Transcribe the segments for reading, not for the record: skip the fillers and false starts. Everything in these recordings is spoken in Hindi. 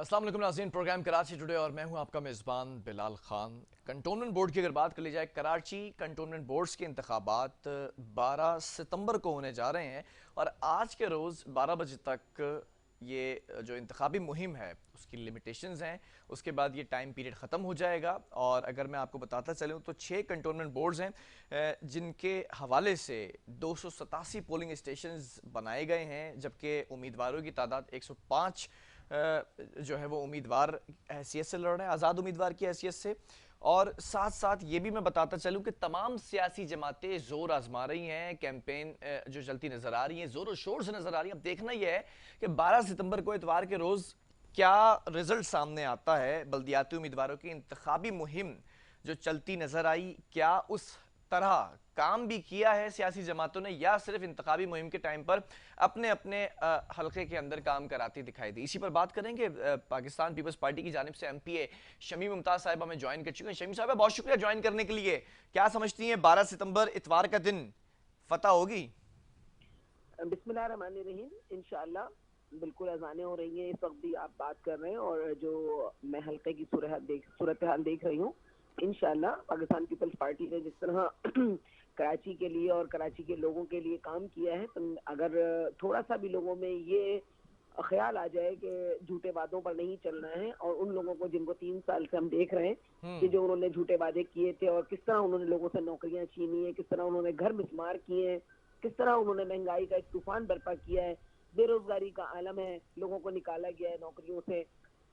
अस्सलाम वालेकुम नाज़रीन, प्रोग्राम कराची टुडे और मैं हूं आपका मेज़बान बिलाल खान। कंटोनमेंट बोर्ड की अगर बात कर ली जाए, कराची कंटोनमेंट बोर्ड्स के इंतखाबात 12 सितंबर को होने जा रहे हैं और आज के रोज़ 12 बजे तक ये जो इंतखाबी मुहिम है उसकी लिमिटेशंस हैं। उसके बाद ये टाइम पीरियड ख़त्म हो जाएगा और अगर मैं आपको बताता चलूँ तो 6 कंटोनमेंट बोर्ड्स हैं जिनके हवाले से 287 पोलिंग स्टेशंस बनाए गए हैं, जबकि उम्मीदवारों की तादाद 105 जो है वो उम्मीदवार हैसियत से लड़ रहे हैं, आज़ाद उम्मीदवार की हैसियत से। और साथ साथ ये भी मैं बताता चलूं कि तमाम सियासी जमातें जोर आजमा रही हैं, कैंपेन जो चलती नजर आ रही है जोर और शोर से नजर आ रही है। अब देखना यह है कि 12 सितंबर को इतवार के रोज क्या रिजल्ट सामने आता है। बल्दियाती उम्मीदवारों की इंतखाबी मुहिम जो चलती नजर आई, क्या उस तरह काम भी किया है सियासी जमातों ने या सिर्फ इंतखाबी मुहिम के टाइम पर अपने अपने हलके के अंदर काम कराती दिखाई दी। इसी पर बात करेंगे। पाकिस्तान पीपल्स पार्टी की जानिब से एमपीए शमी मुमताज साहिब हमें ज्वाइन कर चुके हैं। शमी साहब बहुत शुक्रिया ज्वाइन करने के लिए। क्या समझती हैं 12 सितंबर इतवार का दिन फतह होगी? बिस्मिल्लाहिर्रहमानिर्रहीम। इंशाअल्लाह बिल्कुल अजानें हो रही हैं, इस वक्त भी आप बात कर रहे हैं और जो मैं हल्के की सूरत हाल देख रही हूँ, इंशाअल्लाह पाकिस्तान पीपल्स पार्टी ने जिस तरह कराची के लिए और कराची के लोगों के लिए काम किया है, तो अगर थोड़ा सा भी लोगों में ये ख्याल आ जाए कि झूठे वादों पर नहीं चलना है और उन लोगों को जिनको 3 साल से हम देख रहे हैं कि जो उन्होंने झूठे वादे किए थे और किस तरह उन्होंने लोगों से नौकरियां छीनी है, किस तरह उन्होंने घर मिसमार किए हैं, किस तरह उन्होंने महंगाई का एक तूफान बर्पा किया है, बेरोजगारी का आलम है, लोगों को निकाला गया है नौकरियों से।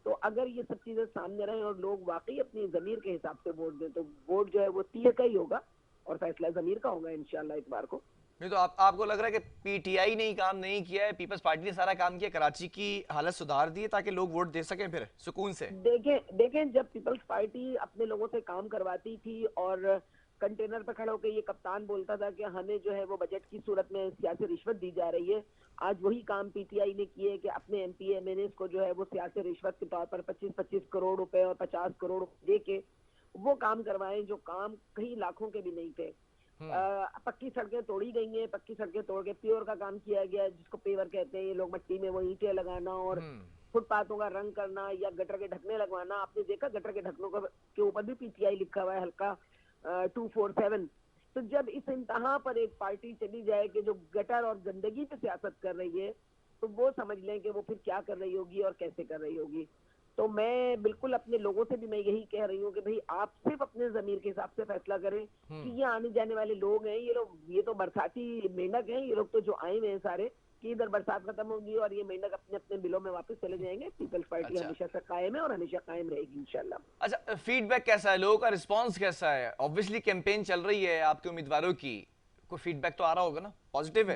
तो अगर ये सब चीजें सामने रहे और लोग वाकई अपनी जमीर के हिसाब से वोट दें तो वोट जो है वो 30 का ही होगा और फैसला जमीर का होगा इंशाल्लाह इतवार को। नहीं तो आपको लग रहा है कि पीटीआई ने ही काम नहीं किया है, पीपल्स पार्टी ने सारा काम किया, कराची की हालत सुधार दी है ताकि लोग वोट दे सकें फिर सुकून से? देखें देखें जब पीपल्स पार्टी अपने लोगों से काम करवाती थी और कंटेनर पर खड़ा होकर ये कप्तान बोलता था कि हमें जो है वो बजट की सूरत में सियासी रिश्वत दी जा रही है, आज वही काम पीटीआई ने किए कि अपने एमपी एमएनए को जो है वो सियासी रिश्वत के तौर पर 25-25 करोड़ रुपए और 50 करोड़ दे के वो काम करवाएं जो काम कई लाखों के भी नहीं थे। पक्की सड़कें तोड़ी गई हैं, पक्की सड़कें तोड़ के प्योर का काम किया गया है, जिसको पेवर कहते हैं। ये लोग मिट्टी में वो ईंटें लगाना और फुटपाथों का रंग करना या गटर के ढकने लगवाना। आपने देखा गटर के ढकनों के ऊपर भी पीटीआई लिखा हुआ है, हल्का 247। तो जब इस इंतहा पर एक पार्टी चली जाए कि जो गटर और गंदगी पे सियासत कर रही है, तो वो समझ लें कि वो फिर क्या कर रही होगी और कैसे कर रही होगी। तो मैं बिल्कुल अपने लोगों से भी मैं यही कह रही हूँ कि भाई आप सिर्फ अपने जमीर के हिसाब से फैसला करें कि ये आने जाने वाले लोग हैं, ये तो बरसाती मेंढक हैं, ये लोग तो जो आए हुए हैं सारे कि इधर बरसात खत्म होगी और ये मेंढक अपने अपने बिलों में वापस चले जाएंगे। पीपल्स पार्टी अच्छा हमेशा से कायम है और हमेशा कायम रहेगी इंशाल्लाह। अच्छा, फीडबैक कैसा है, लोगों का रिस्पांस कैसा है? ऑब्वियसली कैंपेन चल रही है आपके उम्मीदवारों की, कोई फीडबैक तो आ रहा होगा ना, पॉजिटिव है?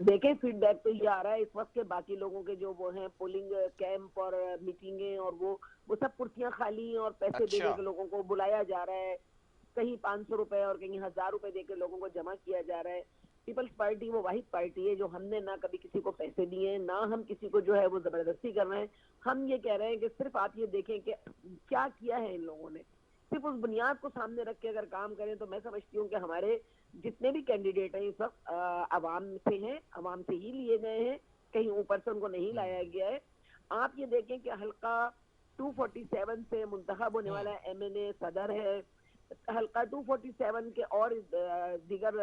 देखें फीडबैक तो ये आ रहा है इस वक्त के बाकी लोगों के जो वो हैं पोलिंग कैंप और मीटिंगें और वो सब कुर्सियां खाली हैं और पैसे दे अच्छा के लोगों को बुलाया जा रहा है। कहीं 500 रुपए और कहीं 1000 रुपए देकर लोगों को जमा किया जा रहा है। पीपल्स पार्टी वो वाहिद पार्टी है जो हमने ना कभी किसी को पैसे दिए हैं, ना हम किसी को जो है वो जबरदस्ती कर रहे हैं। हम ये कह रहे हैं कि सिर्फ आप ये देखें कि क्या किया है इन लोगों ने, सिर्फ उस बुनियाद को सामने रख के अगर काम करें तो मैं समझती हूँ कि हमारे जितने भी कैंडिडेट हैं इस वक्त अवाम से हैं, अवाम से ही लिए गए हैं, कहीं ऊपर से उनको नहीं लाया गया है। आप ये देखें कि हल्का 247 से मुंतखब होने वाला एमएनए सदर है, हल्का 247 के और दीगर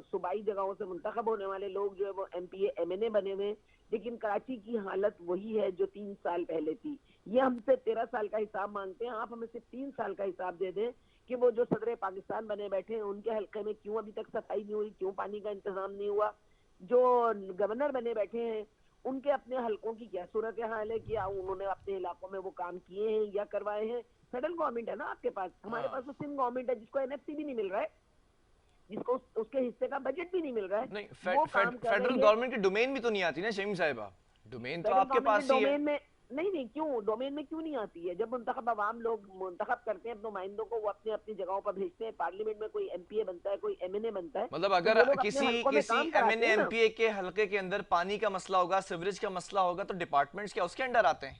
सूबाई जगहों से मुंतखब होने वाले लोग जो है वो एमपीए एमएनए बने हुए, लेकिन कराची की हालत वही है जो 3 साल पहले थी। ये हमसे 13 साल का हिसाब मांगते हैं, आप हमें सिर्फ 3 साल का हिसाब दे दें कि वो जो सदर पाकिस्तान बने बैठे हैं उनके हल्के में क्यों अभी तक सफाई नहीं हुई, क्यों पानी का इंतजाम नहीं हुआ, जो गवर्नर बने बैठे हैं उनके अपने हलकों की क्या सूरत हाल है, कि उन्होंने अपने इलाकों में वो काम किए हैं या करवाए हैं। फेडरल गवर्नमेंट है ना आपके पास, हमारे पास तो सिंध गवर्नमेंट है जिसको एनएफसी भी नहीं मिल रहा है, जिसको उसके हिस्से का बजट भी नहीं मिल रहा है। नहीं, वो काम कर फेडरल रही है। गवर्नमेंट की डोमेन भी तो नहीं आती ना शहीम साहिबा, डोमेन तो फेडरल आपके गवर्नमेंट के पास ही है। डोमेन में नहीं क्यों डोमेन में क्यों नहीं आती है? जब मुंतखब अवाम लोग मुंतखब करते हैं अपने नुमाइंदों को, वो अपनी अपनी जगहों पर भेजते हैं, पार्लियामेंट में कोई एमपीए बनता है, कोई एमएनए बनता है, मतलब तो अगर वो लोग अपने किसी हलकों में किसी काम एमएनए कराते हैं ना। एमपीए के हलके के अंदर पानी का मसला होगा, सीवरेज का मसला होगा, तो डिपार्टमेंट्स क्या उसके अंडर आते हैं?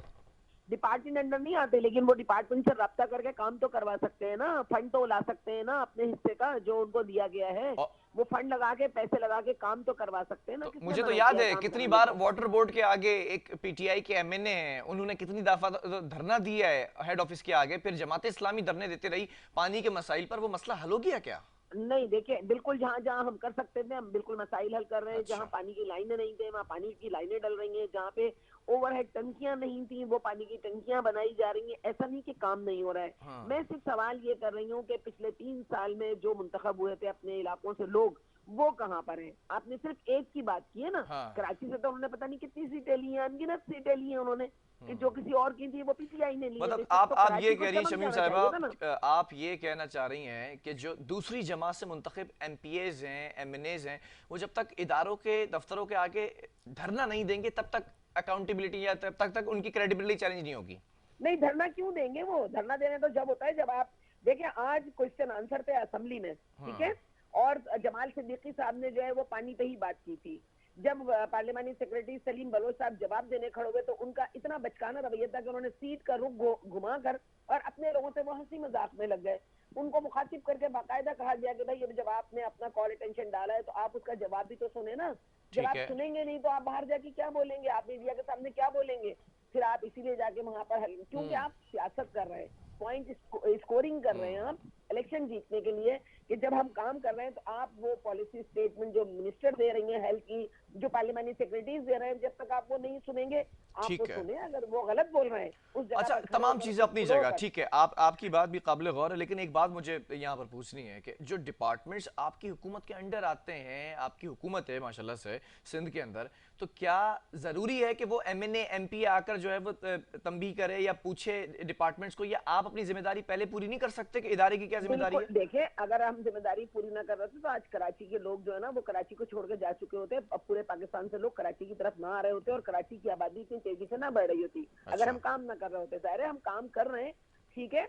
डिपार्टमेंट अंडर नहीं आते, लेकिन वो डिपार्टमेंट से रब्ता करके काम तो करवा सकते हैं ना, फंड तो ला सकते हैं ना अपने हिस्से का जो उनको दिया गया है, और वो फंड लगा के पैसे लगा के काम तो करवा सकते हैं ना। तो किसने मुझे तो मना याद किया है है काम कितनी कराने बार को? वाटर बोर्ड के आगे एक पीटीआई के एमएनए हैं, उन्होंने कितनी दफा धरना दिया है हेड ऑफिस के आगे, फिर जमात इस्लामी धरने देती रही पानी के मसाइल पर। वो मसला हल हो गया क्या? नहीं, देखिए बिल्कुल जहाँ जहाँ हम कर सकते थे हम बिल्कुल मसाइल हल कर रहे हैं। जहाँ अच्छा। पानी की लाइनें नहीं थे वहाँ पानी की लाइनें डल रही हैं। जहाँ पे ओवरहेड टंकियां नहीं थी वो पानी की टंकियां बनाई जा रही हैं। ऐसा नहीं कि काम नहीं हो रहा है। हाँ। मैं सिर्फ सवाल ये कर रही हूँ कि पिछले 3 साल में जो मुंतखब हुए थे अपने इलाकों से लोग, वो कहाँ पर हैं? आपने सिर्फ एक की बात की है ना। हाँ। कराची से तो उन्होंने पता नहीं कितनी सीटें ली हैं, अनगिनत सीटें ली हैं उन्होंने, कि जो किसी और की थी वो पीटीआई ने ली है। मतलब इस वक्त तो आप ये कराची को कह रही हैं चमक शमीम जाना साहिबा, चाहिए था ना। आप ये कहना चाह रही हैं कि जो दूसरी जमात से मुंतखब एमपीएज हैं, एमएनएज हैं, वो जब तक इदारों के दफ्तरों के आगे धरना नहीं देंगे तब तक अकाउंटेबिलिटी या तब तक उनकी क्रेडिबिलिटी चैलेंज नहीं होगी। नहीं, धरना क्यों देंगे? वो धरना देने तो जब होता है जब आप देखिए, आज क्वेश्चन आंसर थे असेंबली में, ठीक है, और जमाल सिद्दीकी साहब ने जो है वो पानी पे ही बात की थी। जब पार्लियामानी सेक्रेटरी सलीम बलोच साहब जवाब देने खड़े हुए तो उनका इतना बचकाना रवैया था कि उन्होंने सीट का रुख घुमा कर और अपने लोगों से वो हंसी मजाक में लग गए। उनको मुखातिब करके बाकायदा कहा गया कि भाई जब आपने अपना कॉल अटेंशन डाला है तो आप उसका जवाब भी तो सुने ना। जब ठीक आप है। सुनेंगे नहीं तो आप बाहर जाके क्या बोलेंगे? आप मीडिया के सामने क्या बोलेंगे? फिर आप इसीलिए जाके वहां पर क्योंकि आप सियासत कर रहे हैं, पॉइंट स्कोरिंग कर रहे हैं आप इलेक्शन जीतने के लिए, कि जब हम काम कर रहे हैं तो आप वो पॉलिसी स्टेटमेंट जो मिनिस्टर दे रही है हेल्थ की, जो पार्लियामानी सेक्रेटरीज दे रहे हैं, जब तक आप वो नहीं सुनेंगे आप वो ठीक है। सुने। अगर वो गलत बोल रहे हैं उस जगह अच्छा, पर खड़े तमाम होकर चीज़ें उसको अपनी फ्लो जगह कर। ठीक है, आपकी बात भी काबिल गौर है, लेकिन एक बात मुझे यहाँ पर पूछनी है कि जो डिपार्टमेंट्स आपकी हुकूमत के अंडर आते हैं, आपकी हुकूमत है माशाल्लाह से सिंध के अंदर, तो क्या ज़रूरी है कि वो एमएनए एमपी आकर जो है वो तंबी करे या पूछे डिपार्टमेंट्स को, या आप अपनी जिम्मेदारी पहले पूरी नहीं कर सकते कि इदारे की क्या जिम्मेदारी बिल्कुल, है? देखिए अगर हम जिम्मेदारी पूरी ना कर रहे थे तो आज कराची के लोग जो है ना वो कराची को छोड़ के जा चुके होते। अब पूरे पाकिस्तान से लोग कराची की तरफ ना आ रहे होते और कराची की आबादी इतनी तेजी से ना बढ़ रही होती अगर हम अच्छा। काम ना कर रहे होते। जाहिर है हम काम कर रहे हैं, ठीक है,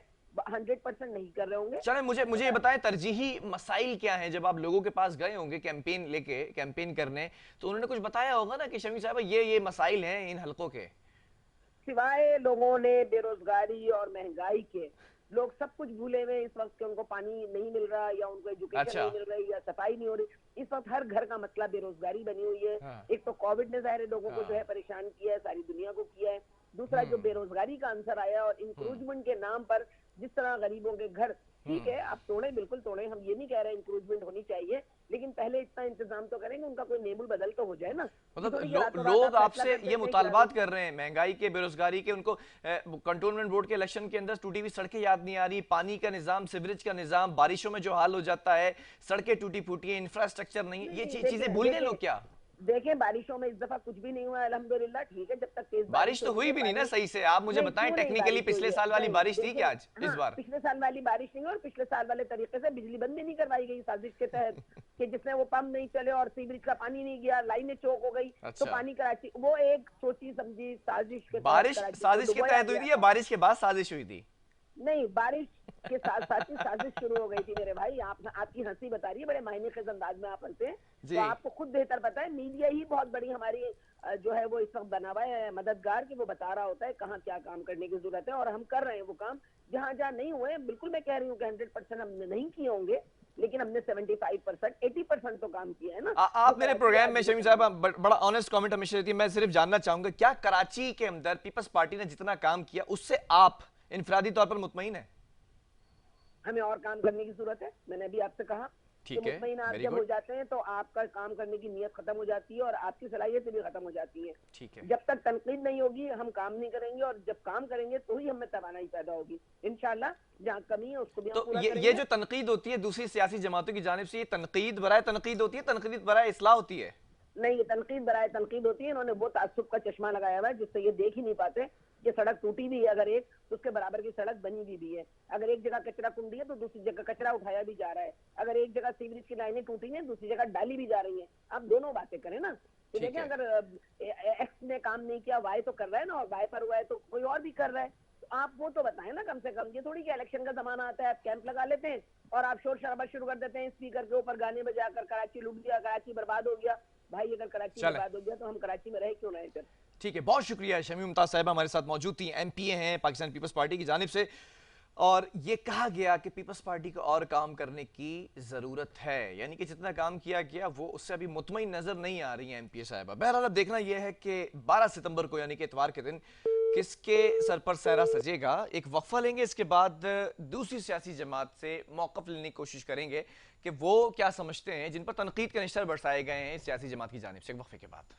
100% नहीं कर रहे होंगे। चले, मुझे मुझे ये बताएं तरजीही मसाइल क्या हैं। जब आप लोगों के पास गए होंगे कैंपेन लेके, कैंपेन करने, तो उन्होंने कुछ बताया होगा ना कि शमी साहब ये मसाइल हैं इन हलकों के। सिवाय लोगों ने बेरोजगारी और महंगाई के, लोग सब कुछ भूले हुए इस वक्त के। उनको पानी नहीं मिल रहा या उनको एजुकेशन अच्छा। नहीं मिल रही या सफाई नहीं हो रही। इस वक्त हर घर का मसला बेरोजगारी बनी हुई है। हाँ। एक तो कोविड ने ज़ाहिर है लोगों को जो है हाँ। परेशान किया है, सारी दुनिया को किया है। दूसरा जो बेरोजगारी का आंसर आया और इंक्रूजमेंट के नाम पर जिस तरह गरीबों के घर, ठीक है आप तोड़े, बिल्कुल तोड़े, हम ये नहीं कह रहे इंक्रूजमेंट होनी चाहिए, लेकिन पहले इतना इंतजाम तो करेंगे उनका कोई नेबल बदल तो हो जाए ना। मतलब थोड़ी कि रातों रात लोग आप फैसला आपसे कर ये देते हैं कि मुतालबात कर रहे हैं महंगाई के, बेरोजगारी के, उनको कंटोनमेंट बोर्ड के इलेक्शन के अंदर टूटी हुई सड़कें याद नहीं आ रही, पानी का निजाम, सीवरेज का निजाम, बारिशों में जो हाल हो जाता है, सड़कें टूटी फूटी हैं, इंफ्रास्ट्रक्चर नहीं, ये नहीं, चीजें भूल गए लोग क्या? देखिए बारिशों में इस दफा कुछ भी नहीं हुआ अल्हम्दुलिल्लाह, ठीक है, जब तक तेज बारिश बारिश तो होती हुई है भी नहीं ना पानी। सही से। आप मुझे नहीं, बताएं क्यों नहीं टेक्निकली बारिश हुई पिछले है? साल वाली नहीं, बारिश थी देखिए, क्या आज इस हाँ, बार? पिछले साल वाली बारिश नहीं, और पिछले साल वाले तरीके से बिजली बंद भी नहीं करवाई गई साजिश के तहत कि जिसमें वो पंप नहीं चले और सीवरेज का पानी नहीं गया, लाइनें चौक हो गई, तो अच्छा। पानी कराची, वो एक सोची समझी साजिश के तहत बारिश कराची को साजिश के डुबोया तहत हुई गया थी या था। बारिश के बाद साजिश हुई थी? नहीं, बारिश के साथ साथ ही साजिश शुरू हो गई थी मेरे भाई। आपकी हंसी बता रही है, बड़े मायने के अंदाज में आप हंसे, तो आपको खुद बेहतर पता है। मीडिया ही बहुत बड़ी हमारी जो है वो इस वक्त बना हुआ है मददगार, कि वो बता रहा होता है कहाँ क्या काम करने की जरूरत है, और हम कर रहे हैं वो काम। जहाँ जहाँ नहीं हुए, बिल्कुल मैं कह रही हूँ कि 100% हमने नहीं किए होंगे, लेकिन हमने 75%, 80% तो काम किया है ना। आप मेरे प्रोग्राम में शमीम साहब बड़ा ऑनेस्ट कमेंट हमेशा देती है। मैं सिर्फ जानना चाहूंगा, क्या कराची के अंदर पीपल्स पार्टी ने जितना काम किया उससे आप इनफरादी तौर पर मुतमईन है? हमें और काम करने की जरूरत है। मैंने अभी आपसे कहा कि ठीक है, मुतमईन आप वेरी जब हो गुड। जाते हैं तो आपका काम करने की नीयत खत्म हो जाती है और आपकी सलाहियत भी खत्म हो जाती है। ठीक है। जब तक तनकीद नहीं होगी हम काम नहीं करेंगे, और जब काम करेंगे तो ही हमें तवानाई पैदा होगी इंशाल्लाह। जहाँ कमी है उसको भी हम तो पूरा ये करेंगे। जो तनकीद होती है दूसरी सियासी जमातों की जानिब से, ये तनकीद बराए तनकीद होती है, तनकीद बराए इस्लाह होती है? नहीं, ये तनकीद बराए तनकीद होती है। इन्होंने वो ताज्जुब का चश्मा लगाया हुआ है जिससे ये देख ही नहीं पाते कि सड़क टूटी भी है अगर एक, तो उसके बराबर की सड़क बनी भी है। अगर एक जगह कचरा कुंडी है तो दूसरी जगह कचरा उठाया भी जा रहा है। अगर एक जगह सीवरेज की लाइनें टूटी हैं दूसरी जगह डाली भी जा रही हैं। आप दोनों बातें करें ना, तो देखें अगर एक्स ने काम नहीं किया, वाई तो कर रहा है ना, और वाई पर हुआ है तो कोई और भी कर रहा है, तो आप वो तो बताएं ना कम से कम। ये थोड़ी कि इलेक्शन का जमाना आता है आप कैंप लगा लेते हैं और आप शोर शराबा शुरू कर देते हैं स्पीकर के ऊपर गाने बजाकर, कराची लूट गया, कराची बर्बाद हो गया। भाई अगर कराची बर्बाद हो गया तो हम कराची में रहे क्यों रहे फिर? ठीक है, बहुत शुक्रिया। शमी मुमताज साहिबा हमारे साथ मौजूद थी, एमपीए हैं पाकिस्तान पीपल्स पार्टी की जानिब से, और ये कहा गया कि पीपल्स पार्टी को और काम करने की ज़रूरत है, यानी कि जितना काम किया गया वो उससे अभी मुतमईन नज़र नहीं आ रही है एमपीए साहिबा। बहरहाल अब देखना यह है कि 12 सितंबर को यानी कि इतवार के दिन किसके सर पर सहरा सजेगा। एक वक्फा लेंगे, इसके बाद दूसरी सियासी जमात से मौक़िफ़ लेने की कोशिश करेंगे कि वो क्या समझते हैं जिन पर तनकीद के निशान बरसाए गए हैं सियासी जमात की जानिब से। एक वक्फे के बाद